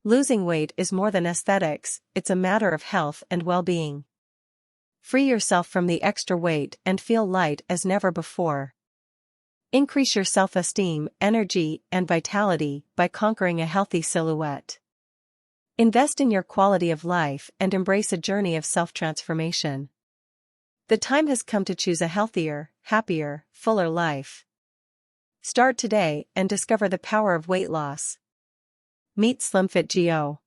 Losing weight is more than aesthetics, it's a matter of health and well-being. Free yourself from the extra weight and feel light as never before. Increase your self-esteem, energy, and vitality by conquering a healthy silhouette. Invest in your quality of life and embrace a journey of self-transformation. The time has come to choose a healthier, happier, fuller life. Start today and discover the power of weight loss. Meet SlimFit Go.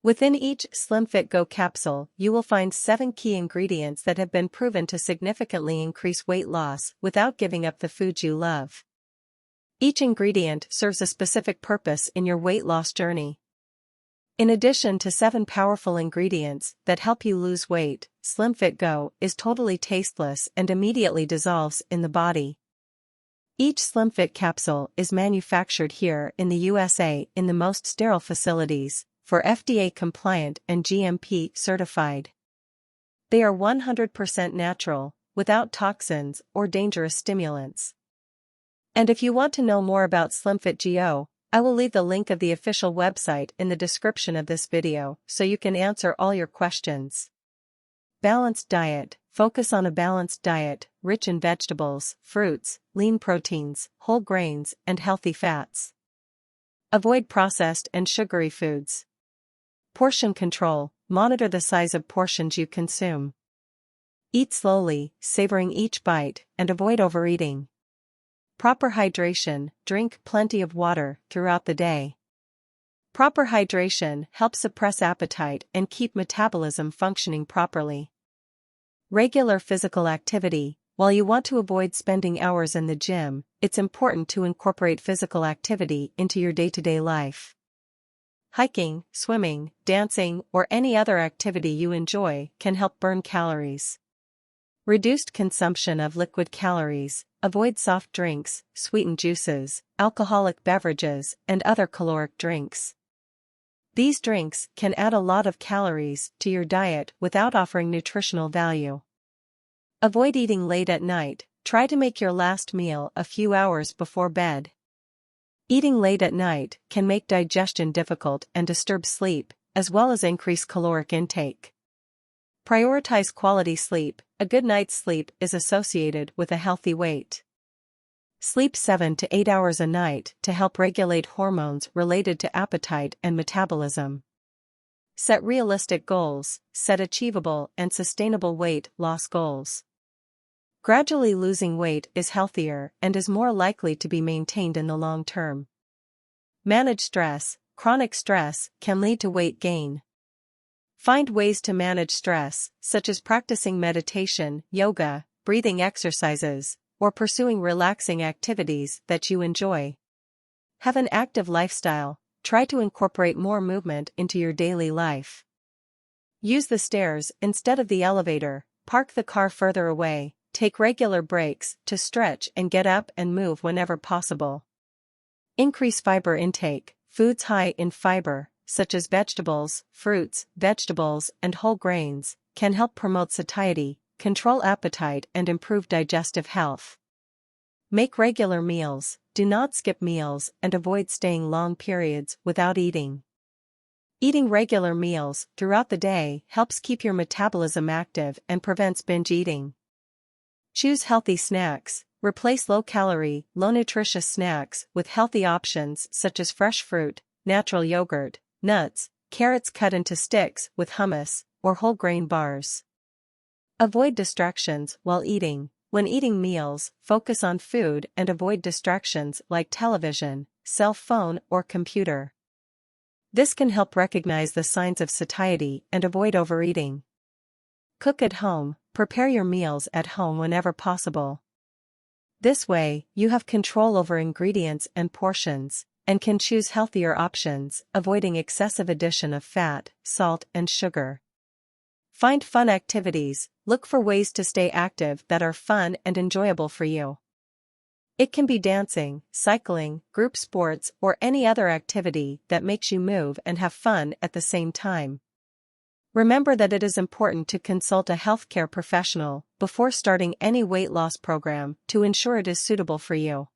Within each SlimFit Go capsule, you will find 7 key ingredients that have been proven to significantly increase weight loss without giving up the foods you love. Each ingredient serves a specific purpose in your weight loss journey. In addition to 7 powerful ingredients that help you lose weight, SlimFit Go is totally tasteless and immediately dissolves in the body. Each SlimFit capsule is manufactured here in the USA in the most sterile facilities, for FDA compliant and GMP certified. They are 100% natural, without toxins or dangerous stimulants. And if you want to know more about SlimFit Go, I will leave the link of the official website in the description of this video so you can answer all your questions. Balanced diet. Focus on a balanced diet, rich in vegetables, fruits, lean proteins, whole grains, and healthy fats. Avoid processed and sugary foods. Portion control. Monitor the size of portions you consume. Eat slowly, savoring each bite, and avoid overeating. Proper hydration. Drink plenty of water throughout the day. Proper hydration helps suppress appetite and keep metabolism functioning properly. Regular physical activity. While you want to avoid spending hours in the gym, it's important to incorporate physical activity into your day-to-day life. Hiking, swimming, dancing, or any other activity you enjoy can help burn calories. Reduced consumption of liquid calories. Avoid soft drinks, sweetened juices, alcoholic beverages, and other caloric drinks. These drinks can add a lot of calories to your diet without offering nutritional value. Avoid eating late at night. Try to make your last meal a few hours before bed. Eating late at night can make digestion difficult and disturb sleep, as well as increase caloric intake. Prioritize quality sleep. A good night's sleep is associated with a healthy weight. Sleep 7 to 8 hours a night to help regulate hormones related to appetite and metabolism. Set realistic goals. Set achievable and sustainable weight loss goals. Gradually losing weight is healthier and is more likely to be maintained in the long term. Manage stress. Chronic stress can lead to weight gain. Find ways to manage stress, such as practicing meditation, yoga, breathing exercises, or pursuing relaxing activities that you enjoy. Have an active lifestyle. Try to incorporate more movement into your daily life. Use the stairs instead of the elevator. Park the car further away. Take regular breaks to stretch and get up and move whenever possible. Increase fiber intake. Foods high in fiber, such as vegetables, fruits, vegetables, and whole grains, can help promote satiety, control appetite, and improve digestive health. Make regular meals. Do not skip meals and avoid staying long periods without eating. Eating regular meals throughout the day helps keep your metabolism active and prevents binge eating. Choose healthy snacks. Replace low-calorie, low-nutritious snacks with healthy options such as fresh fruit, natural yogurt, nuts, carrots cut into sticks with hummus, or whole grain bars. Avoid distractions while eating. When eating meals, focus on food and avoid distractions like television, cell phone, or computer. This can help recognize the signs of satiety and avoid overeating. Cook at home. Prepare your meals at home whenever possible. This way, you have control over ingredients and portions, and can choose healthier options, avoiding excessive addition of fat, salt, and sugar. Find fun activities. Look for ways to stay active that are fun and enjoyable for you. It can be dancing, cycling, group sports, or any other activity that makes you move and have fun at the same time. Remember that it is important to consult a healthcare professional before starting any weight loss program to ensure it is suitable for you.